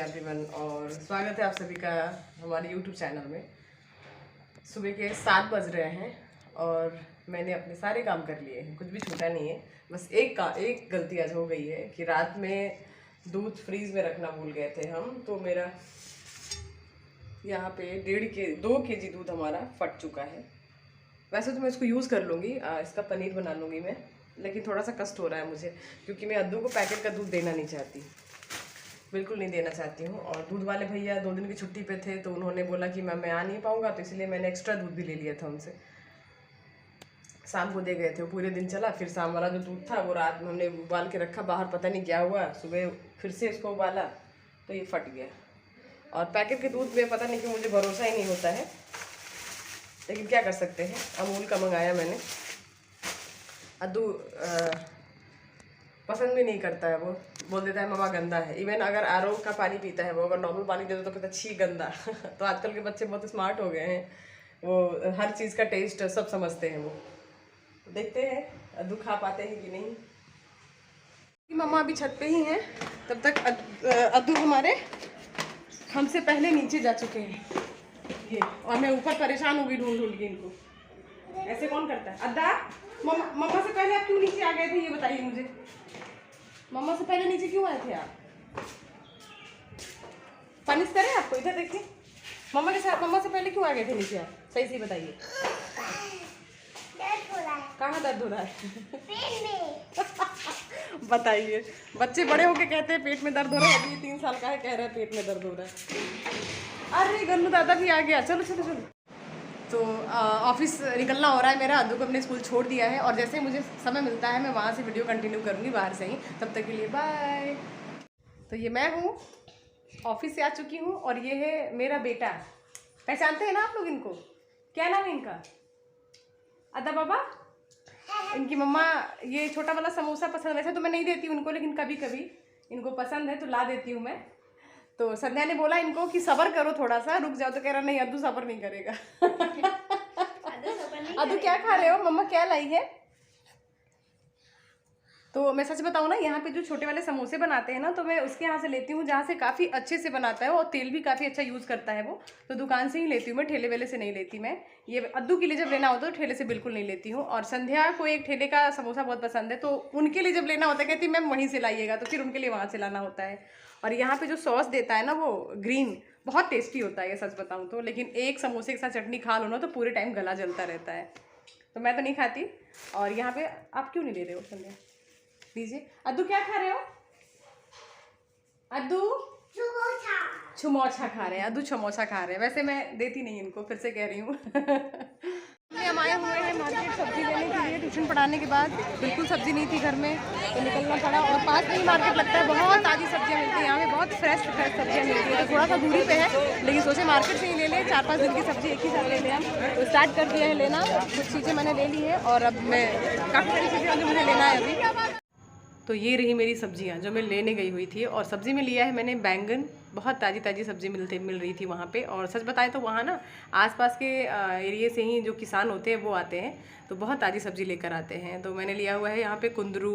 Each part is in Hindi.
एवरीवन और स्वागत है आप सभी का हमारे YouTube चैनल में। सुबह के 7 बज रहे हैं और मैंने अपने सारे काम कर लिए हैं, कुछ भी छूटा नहीं है। बस एक गलती आज हो गई है कि रात में दूध फ्रीज में रखना भूल गए थे हम, तो मेरा यहाँ पे 2 केजी दूध हमारा फट चुका है। वैसे तो मैं इसको यूज़ कर लूँगी, इसका पनीर बना लूँगी मैं, लेकिन थोड़ा सा कष्ट हो रहा है मुझे क्योंकि मैं अद्दू को पैकेट का दूध देना नहीं चाहती, बिल्कुल नहीं देना चाहती हूँ। और दूध वाले भैया 2 दिन की छुट्टी पे थे तो उन्होंने बोला कि मैं आ नहीं पाऊँगा, तो इसलिए मैंने एक्स्ट्रा दूध भी ले लिया था उनसे। शाम को दे गए थे, वो पूरे दिन चला। फिर शाम वाला जो दूध था वो रात में हमने उबाल के रखा बाहर, पता नहीं क्या हुआ, सुबह फिर से इसको उबाला तो ये फट गया। और पैकेट के दूध में पता नहीं क्यों मुझे भरोसा ही नहीं होता है, लेकिन क्या कर सकते हैं। अमूल का मंगाया मैंने, अद्दू पसंद भी नहीं करता है, वो बोल देता है मम्मा गंदा है। इवन अगर आरओ का पानी पीता है वो, अगर नॉर्मल पानी दे दो तो कहता है छी गंदा। तो आजकल के बच्चे बहुत स्मार्ट हो गए हैं, वो हर चीज़ का टेस्ट सब समझते हैं। वो देखते हैं अद्दू खा पाते हैं कि नहीं। मम्मा अभी छत पे ही हैं, तब तक अद्दू हमारे हमसे पहले नीचे जा चुके हैं ये, और मैं ऊपर परेशान हो गई ढूंढ के इनको। ऐसे कौन करता है? अद्दा मम्मा से पहले आप क्यों नीचे आ गए थे, ये बताइए मुझे। मम्मा से पहले नीचे क्यों आए थे आप? पनिश करें आपको? इधर देखिए, मम्मा के साथ मम्मा से पहले क्यों आ गए थे नीचे आप? सही से बताइए। कहाँ दर्द हो रहा है? पेट में। बताइए, बच्चे बड़े होके कहते हैं पेट में दर्द हो रहा है, अभी 3 साल का है कह रहा है पेट में दर्द हो रहा है। अरे गन्नू दादा भी आ गया, चलो चलो चलो। तो ऑफिस निकलना हो रहा है मेरा, अद्दू को अपने स्कूल छोड़ दिया है और जैसे मुझे समय मिलता है मैं वहाँ से वीडियो कंटिन्यू करूँगी बाहर से ही। तब तक के लिए बाय। तो ये मैं हूँ, ऑफिस से आ चुकी हूँ और ये है मेरा बेटा। पहचानते हैं ना आप लोग इनको? क्या नाम है इनका? अद्दा बाबा। इनकी मम्मा ये छोटा वाला समोसा पसंद, वैसे तो मैं नहीं देती हूँ इनको, लेकिन कभी कभी इनको पसंद है तो ला देती हूँ मैं। तो संध्या ने बोला इनको कि सब्र करो, थोड़ा सा रुक जाओ, तो कह रहा नहीं अद्दू सब्र नहीं करेगा। अद्दू क्या खा रहे हो? मम्मा क्या लाई है? तो मैं सच बताऊँ ना, यहाँ पे जो छोटे वाले समोसे बनाते हैं ना, तो मैं उसके यहाँ से लेती हूँ जहाँ से काफ़ी अच्छे से बनाता है और तेल भी काफ़ी अच्छा यूज़ करता है वो, तो दुकान से ही लेती हूँ मैं, ठेले वेले से नहीं लेती मैं। ये अद्दू के लिए जब लेना होता है तो ठेले से बिल्कुल नहीं लेती हूँ। और संध्या को एक ठेले का समोसा बहुत पसंद है, तो उनके लिए जब लेना होता है कहती मैम वहीं से लाइएगा, तो फिर उनके लिए वहाँ से लाना होता है। और यहाँ पे जो सॉस देता है ना वो ग्रीन, बहुत टेस्टी होता है ये सच बताऊँ तो, लेकिन एक समोसे के साथ चटनी खा लो ना तो पूरे टाइम गला जलता रहता है, तो मैं तो नहीं खाती। और यहाँ पे आप क्यों नहीं दे रहे हो संध्या? लीजिए। अद्दू क्या खा रहे हो? अद्दू छमोछा खा रहे हैं, अद्दू छमोछा खा रहे हैं। वैसे मैं देती नहीं इनको, फिर से कह रही हूँ। हम आए हुए हैं मार्केट सब्जी लेने के लिए। ट्यूशन पढ़ाने के बाद बिल्कुल सब्जी नहीं थी घर में, तो निकलना पड़ा। और पास में ही मार्केट लगता है, बहुत ताज़ी सब्जियां मिलती हैं यहाँ पे, बहुत फ्रेश सब्जियां मिलती है। तो थोड़ा सा दूरी पे है, लेकिन सोचे मार्केट से ही ले लें, 4-5 दिन की सब्जी एक ही साथ ले लें हम। तो स्टार्ट कर दिया है लेना, कुछ चीज़ें मैंने ले ली है और अब मैं काफ़ी सारी चीज़ें जो मुझे लेना है अभी। तो ये रही मेरी सब्जियां जो मैं लेने गई हुई थी। और सब्ज़ी में लिया है मैंने बैंगन, बहुत ताज़ी ताज़ी सब्ज़ी मिल रही थी वहाँ पे। और सच बताएं तो वहाँ ना आसपास के एरिए से ही जो किसान होते हैं वो आते हैं, तो बहुत ताज़ी सब्ज़ी लेकर आते हैं। तो मैंने लिया हुआ है यहाँ पे कुंदरू,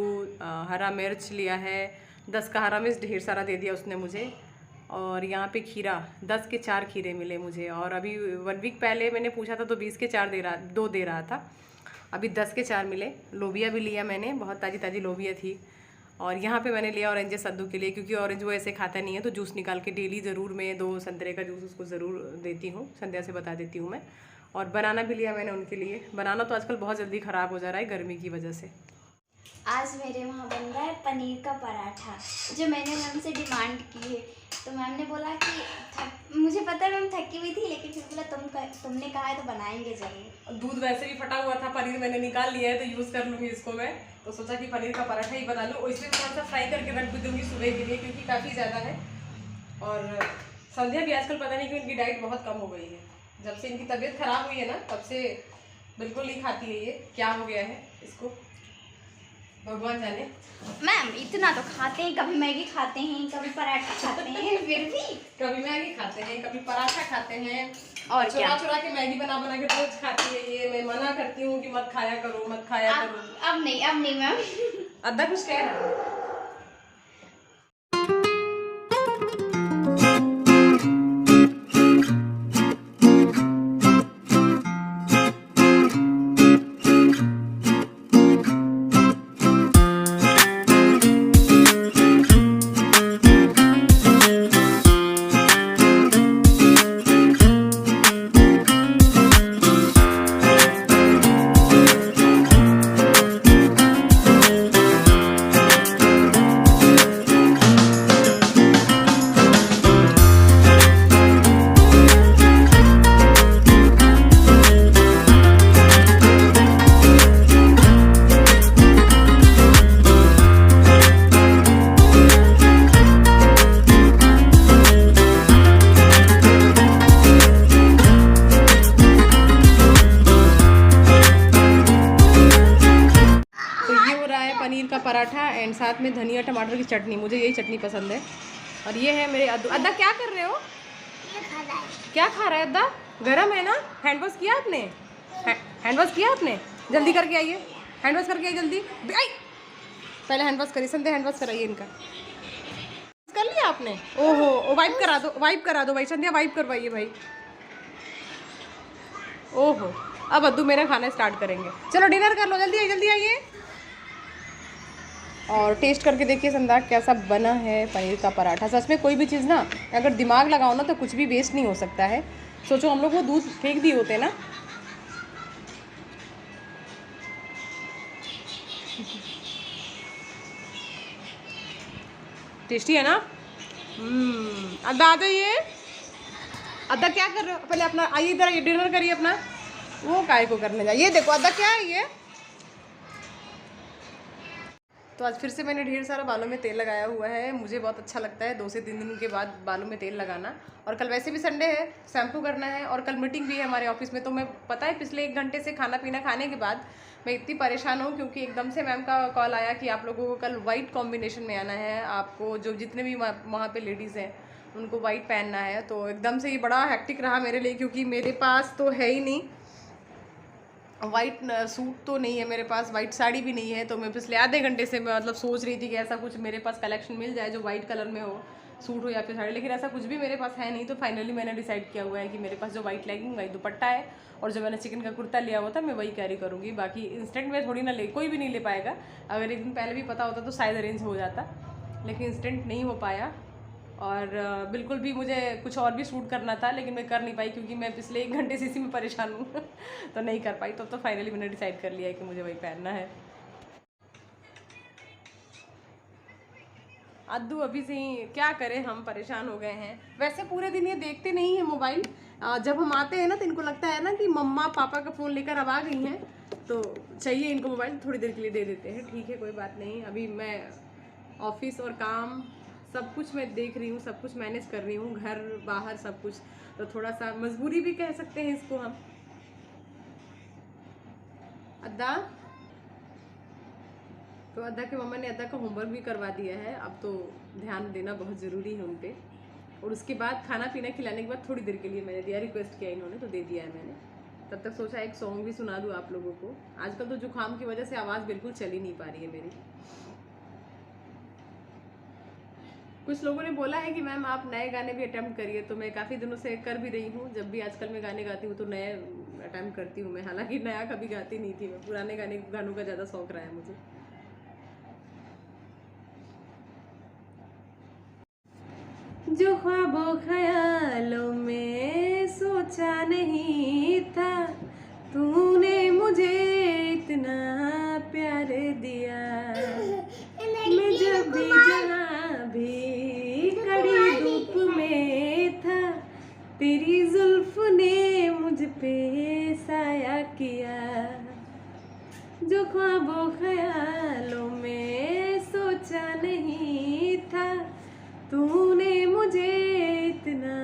हरा मिर्च लिया है, 10 का हरा मिर्च ढेर सारा दे दिया उसने मुझे। और यहाँ पे खीरा, 10 के 4 खीरे मिले मुझे। और अभी 1 वीक पहले मैंने पूछा था तो 20 के 2 दे रहा था, अभी 10 के 4 मिले। लोबिया भी लिया मैंने, बहुत ताज़ी ताज़ी लोबिया थी। और यहाँ पे मैंने लिया ऑरेंजेस अद्दू के लिए, क्योंकि ऑरेंज वो ऐसे खाता नहीं है, तो जूस निकाल के डेली ज़रूर मैं 2 संतरे का जूस उसको ज़रूर देती हूँ, संध्या से बता देती हूँ मैं। और बनाना भी लिया मैंने उनके लिए। बनाना तो आजकल बहुत जल्दी ख़राब हो जा रहा है गर्मी की वजह से। आज मेरे वहाँ बन रहा है पनीर का पराठा, जो मैंने मैम से डिमांड की है। तो मैम ने बोला कि मुझे पता है मैम थकी हुई थी, लेकिन फिर बोला तुमने कहा है तो बनाएंगे ज़रूर। दूध वैसे भी फटा हुआ था, पनीर मैंने निकाल लिया है तो यूज़ कर लूँगी इसको मैं। तो सोचा कि पनीर का पराठा ही बना लूँ, इसलिए थोड़ा सा फ्राई करके रख भी दूँगी सुबह के लिए, क्योंकि काफ़ी ज़्यादा है। और संध्या भी आजकल पता नहीं कि उनकी डाइट बहुत कम हो गई है, जब से इनकी तबीयत ख़राब हुई है ना तब से बिल्कुल नहीं खाती है। ये क्या हो गया है इसको, भगवान जाने। मैम इतना तो खाते हैं, कभी मैगी खाते हैं, कभी पराठा खाते हैं, फिर भी कभी मैगी खाते हैं, कभी पराठा खाते हैं, और चुरा के मैगी बना के रोज खाती है ये। मैं मना करती हूँ कि मत खाया करो, मत खाया करो। अब नहीं मैम। अद्दा कुछ कह रहा है। साथ में धनिया टमाटर की चटनी, मुझे यही चटनी पसंद है। और ये है मेरे अद्दू। अद्दा क्या कर रहे हो? क्या खा रहा है अद्दा? गरम है ना? हैंड वॉश किया आपने? हैंड वॉश किया आपने? जल्दी करके आइए, हैंड वॉश करके आइए जल्दी। आई पहले हैंड वॉश करिए, संध्या हैंड वॉश कराइए इनका। कर लिया आपने? ओहो, वाइप करा दो, वाइप करा दो भाई, संध्या वाइप करवाइए भाई। ओहो, अब अद्दू मेरा खाना स्टार्ट करेंगे। चलो डिनर कर लो, जल्दी आइए। और टेस्ट करके देखिए संध्या कैसा बना है पनीर का पराठा। सच में कोई भी चीज़ ना अगर दिमाग लगाओ ना तो कुछ भी वेस्ट नहीं हो सकता है। सोचो हम लोग वो दूध फेंक दिए होते ना। टेस्टी है ना? अद्दा आ जाइए। अद्दा क्या कर रहे हो? पहले अपना आइए इधर, ये डिनर करिए अपना। वो काय को करने जाइए। ये देखो अद्दा क्या है ये। तो आज फिर से मैंने ढेर सारा बालों में तेल लगाया हुआ है। मुझे बहुत अच्छा लगता है 2 से 3 दिन के बाद बालों में तेल लगाना। और कल वैसे भी संडे है, शैम्पू करना है और कल मीटिंग भी है हमारे ऑफिस में। तो मैं पता है पिछले 1 घंटे से खाना पीना खाने के बाद मैं इतनी परेशान हूँ क्योंकि एकदम से मैम का कॉल आया कि आप लोगों को कल वाइट कॉम्बिनेशन में आना है। आपको जो जितने भी वहाँ पर लेडीज़ हैं उनको वाइट पहनना है। तो एकदम से ये बड़ा हैक्टिक रहा मेरे लिए क्योंकि मेरे पास तो है ही नहीं वाइट सूट, तो नहीं है मेरे पास, वाइट साड़ी भी नहीं है। तो मैं पिछले आधे घंटे से मैं मतलब सोच रही थी कि ऐसा कुछ मेरे पास कलेक्शन मिल जाए जो वाइट कलर में हो, सूट हो या फिर साड़ी, लेकिन ऐसा कुछ भी मेरे पास है नहीं। तो फाइनली मैंने डिसाइड किया हुआ है कि मेरे पास जो वाइट लेगिंग वाइट दुपट्टा है और जो मैंने चिकन का कुर्ता लिया हुआ था मैं वही कैरी करूँगी। बाकी इंस्टेंट में थोड़ी ना कोई भी नहीं ले पाएगा। अगर 1 दिन पहले भी पता होता तो शायद अरेंज हो जाता, लेकिन इंस्टेंट नहीं हो पाया। और बिल्कुल भी मुझे कुछ और भी शूट करना था लेकिन मैं कर नहीं पाई क्योंकि मैं पिछले 1 घंटे से इसी में परेशान हूँ तो नहीं कर पाई। तो फाइनली मैंने डिसाइड कर लिया है कि मुझे वही पहनना है। अद्दू अभी से ही क्या करें, हम परेशान हो गए हैं। वैसे पूरे दिन ये देखते नहीं है मोबाइल। जब हम आते हैं ना तो इनको लगता है ना कि मम्मा पापा का फ़ोन लेकर अब आ गई हैं तो चाहिए इनको मोबाइल, थोड़ी देर के लिए दे देते हैं। ठीक है कोई बात नहीं। अभी मैं ऑफिस और काम सब कुछ मैं देख रही हूँ, सब कुछ मैनेज कर रही हूँ, घर बाहर सब कुछ। तो थोड़ा सा मजबूरी भी कह सकते हैं इसको हम। अद्दा तो अद्दा के मम्मा ने अद्दा का होमवर्क भी करवा दिया है। अब तो ध्यान देना बहुत ज़रूरी है उन पर। और उसके बाद खाना पीना खिलाने के बाद थोड़ी देर के लिए मैंने दिया, रिक्वेस्ट किया इन्होंने तो दे दिया है मैंने। तब तक सोचा एक सॉन्ग भी सुना दूँ आप लोगों को। आजकल तो जुकाम की वजह से आवाज़ बिल्कुल चल ही नहीं पा रही है मेरी। कुछ लोगों ने बोला है कि मैम आप नए गाने भी अटेम्प्ट करिए, तो मैं काफ़ी दिनों से कर भी रही हूँ। जब भी आजकल मैं गाने गाती हूँ तो नए अटेम्प्ट करती हूँ मैं। हालांकि नया कभी गाती नहीं थी मैं, पुराने गानों का ज़्यादा शौक रहा है मुझे। जो ख्वाबों ख्यालों में सोचा नहीं था, तूने मुझे इतना प्यार दिया। मैं जब भी जहाँ भी कड़ी धूप में था, तेरी जुल्फ ने मुझ पे साया किया। जो ख्वाबों ख्यालों में सोचा नहीं था, तूने मुझे इतना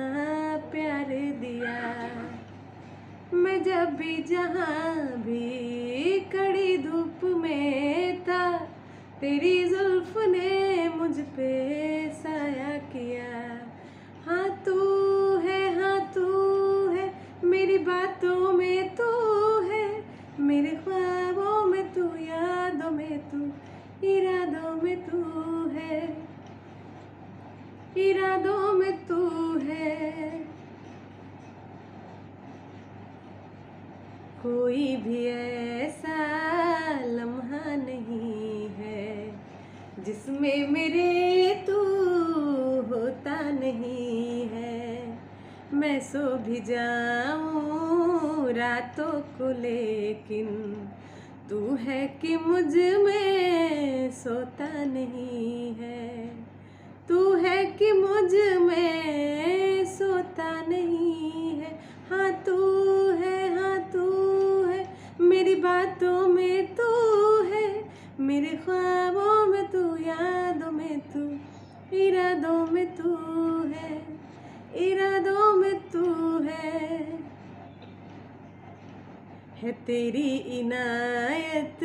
प्यार दिया। मैं जब भी जहाँ भी कड़ी धूप में था, तेरी जुल्फ ने मुझ पे साया किया। हाँ तू है मेरी बातों में तू है, मेरे ख्वाबों में तू, यादों में तू, इरादों में तू है, इरादों में तू है। कोई भी ऐसा लम्हा नहीं है जिसमें मेरे तू होता नहीं है। मैं सो भी जाऊं रातों को लेकिन तू है कि मुझ में सोता नहीं है। तू है कि मुझ में सोता नहीं है। हाँ तू है मेरी बातों में तू है, मेरे ख्वाबों में तू, यादों में तू, इरादों में तू है, इरादों में तू है तेरी इनायत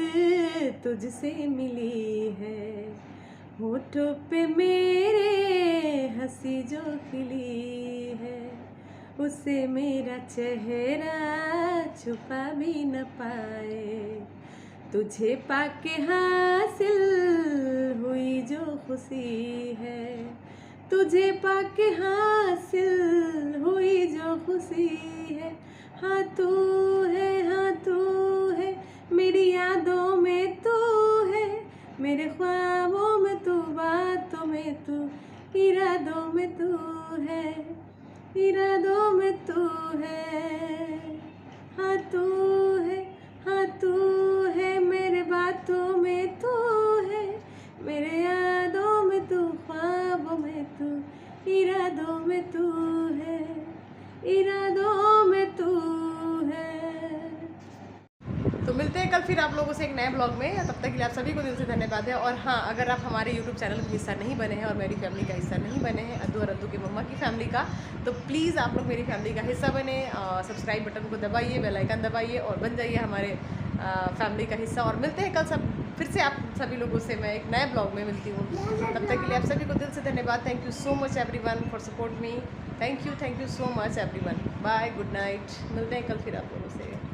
तुझसे मिली है। होठों पे मेरे हंसी जो खिली है, उसे मेरा चेहरा छुपा भी न पाए। तुझे पाके हासिल हुई जो खुशी है, तुझे पाके हासिल हुई जो खुशी है। हाँ तू है मेरी यादों में तू है, मेरे ख्वाबों में तू, बातों में तू, इरादों में तू है, इरादों में तू है। हाँ तू है मेरे बातों में तू है, मेरे यादों में तू, ख्वाबों में तू, इरादों में तू है, इरादों में तू है। तो मिलते हैं कल फिर आप लोगों से एक नए ब्लॉग में। तब तक के लिए आप सभी को दिल से धन्यवाद है। और हाँ, अगर आप हमारे YouTube चैनल का हिस्सा नहीं बने हैं और मेरी फैमिली का हिस्सा नहीं बने हैं, अद्दू और अद्दू की मम्मा की फैमिली का, तो प्लीज़ आप लोग मेरी फैमिली का हिस्सा बने। सब्सक्राइब बटन को दबाइए, बेल आइकन दबाइए और बन जाइए हमारे फैमिली का हिस्सा। और मिलते हैं कल सब फिर से आप सभी लोगों से मैं एक नए ब्लॉग में मिलती हूँ। तब तक के लिए आप सभी को दिल से धन्यवाद। Thank you so much everyone for support me. Thank you so much everyone. Bye, good night. मिलते हैं कल फिर आप लोगों से।